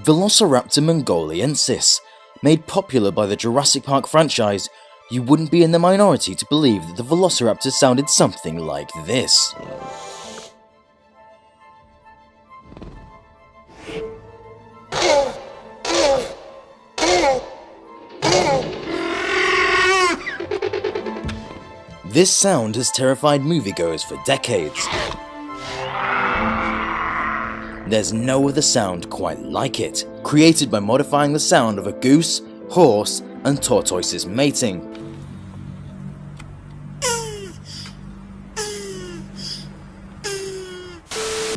Velociraptor mongoliensis. Made popular by the Jurassic Park franchise, you wouldn't be in the minority to believe that the Velociraptor sounded something like this. This sound has terrified moviegoers for decades. There's no other sound quite like it, created by modifying the sound of a goose, horse, and tortoise's mating.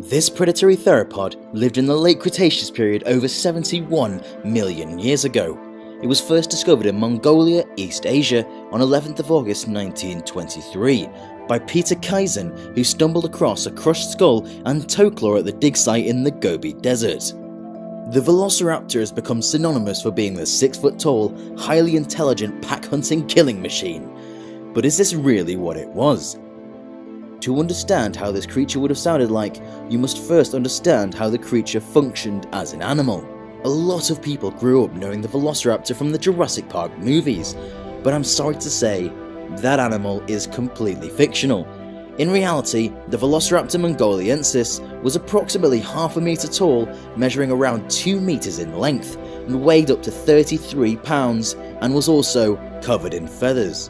This predatory theropod lived in the late Cretaceous period over 71 million years ago. It was first discovered in Mongolia, East Asia, on 11th of August 1923 by Peter Kaizen, who stumbled across a crushed skull and toe claw at the dig site in the Gobi Desert. The Velociraptor has become synonymous for being the 6-foot-tall, highly intelligent pack-hunting killing machine. But is this really what it was? To understand how this creature would have sounded like, you must first understand how the creature functioned as an animal. A lot of people grew up knowing the Velociraptor from the Jurassic Park movies, but I'm sorry to say, that animal is completely fictional. In reality, the Velociraptor mongoliensis was approximately half a meter tall, measuring around 2 meters in length, and weighed up to 33 pounds, and was also covered in feathers.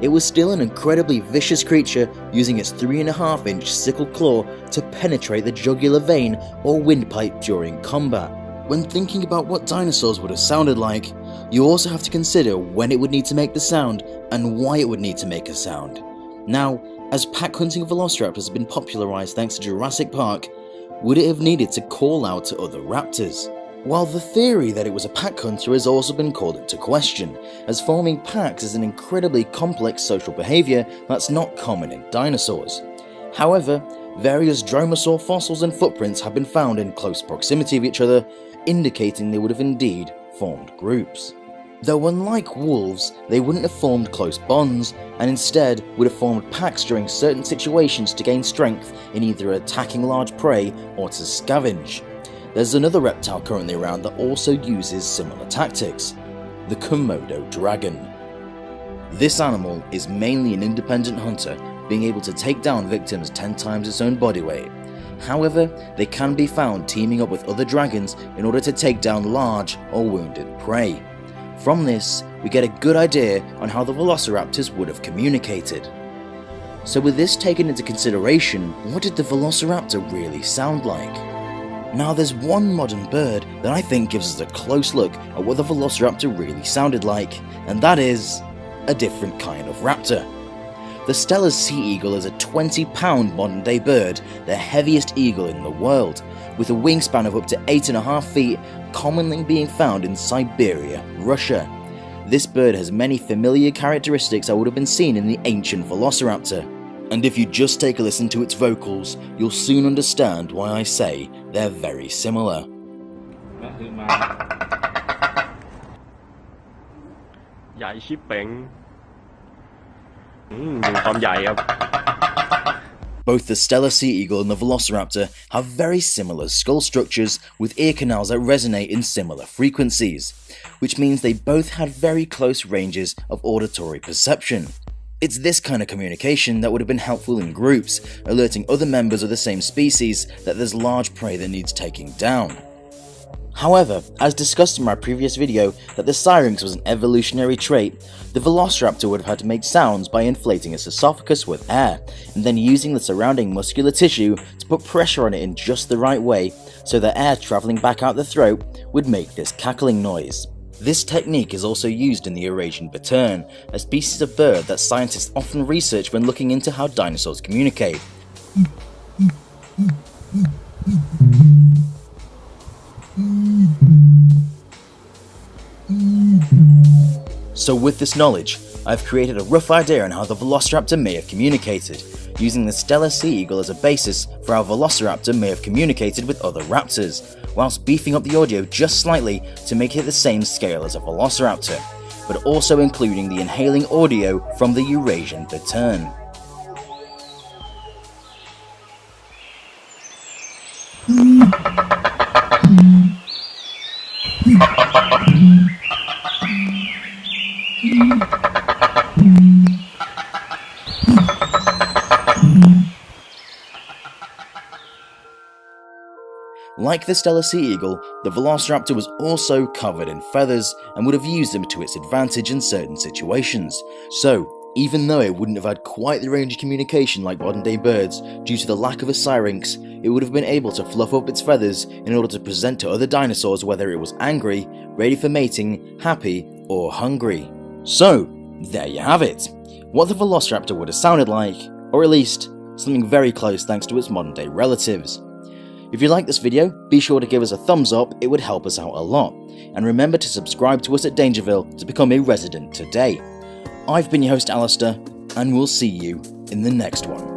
It was still an incredibly vicious creature, using its 3.5-inch sickle claw to penetrate the jugular vein or windpipe during combat. When thinking about what dinosaurs would have sounded like, you also have to consider when it would need to make the sound and why it would need to make a sound. Now, as pack hunting of velociraptors has been popularized thanks to Jurassic Park, would it have needed to call out to other raptors? While the theory that it was a pack hunter has also been called into question, as forming packs is an incredibly complex social behavior that's not common in dinosaurs. However, various dromaeosaur fossils and footprints have been found in close proximity of each other, indicating they would have indeed formed groups. Though unlike wolves, they wouldn't have formed close bonds, and instead would have formed packs during certain situations to gain strength in either attacking large prey or to scavenge. There's another reptile currently around that also uses similar tactics, the Komodo dragon. This animal is mainly an independent hunter, being able to take down victims 10 times its own body weight. However, they can be found teaming up with other dragons in order to take down large or wounded prey. From this, we get a good idea on how the velociraptors would have communicated. So with this taken into consideration, what did the velociraptor really sound like? Now there's one modern bird that I think gives us a close look at what the velociraptor really sounded like, and that is a different kind of raptor. The Steller's sea eagle is a 20-pound modern-day bird, the heaviest eagle in the world, with a wingspan of up to 8.5 feet, commonly being found in Siberia, Russia. This bird has many familiar characteristics that would have been seen in the ancient velociraptor, and if you just take a listen to its vocals, you'll soon understand why I say they're very similar. Both the Steller sea eagle and the velociraptor have very similar skull structures with ear canals that resonate in similar frequencies, which means they both had very close ranges of auditory perception. It's this kind of communication that would have been helpful in groups, alerting other members of the same species that there's large prey that needs taking down. However, as discussed in my previous video that the syrinx was an evolutionary trait, the velociraptor would have had to make sounds by inflating its esophagus with air, and then using the surrounding muscular tissue to put pressure on it in just the right way so that air travelling back out the throat would make this cackling noise. This technique is also used in the Eurasian bittern, a species of bird that scientists often research when looking into how dinosaurs communicate. So with this knowledge, I've created a rough idea on how the velociraptor may have communicated, using the Steller sea eagle as a basis for how velociraptor may have communicated with other raptors, whilst beefing up the audio just slightly to make it the same scale as a velociraptor, but also including the inhaling audio from the Eurasian bittern. Like the Steller sea eagle, the Velociraptor was also covered in feathers and would have used them to its advantage in certain situations. So, even though it wouldn't have had quite the range of communication like modern day birds due to the lack of a syrinx, it would have been able to fluff up its feathers in order to present to other dinosaurs whether it was angry, ready for mating, happy, or hungry. So, there you have it. What the Velociraptor would have sounded like, or at least something very close thanks to its modern day relatives. If you like this video, be sure to give us a thumbs up, it would help us out a lot. And remember to subscribe to us at Dangerville to become a resident today. I've been your host Alistair, and we'll see you in the next one.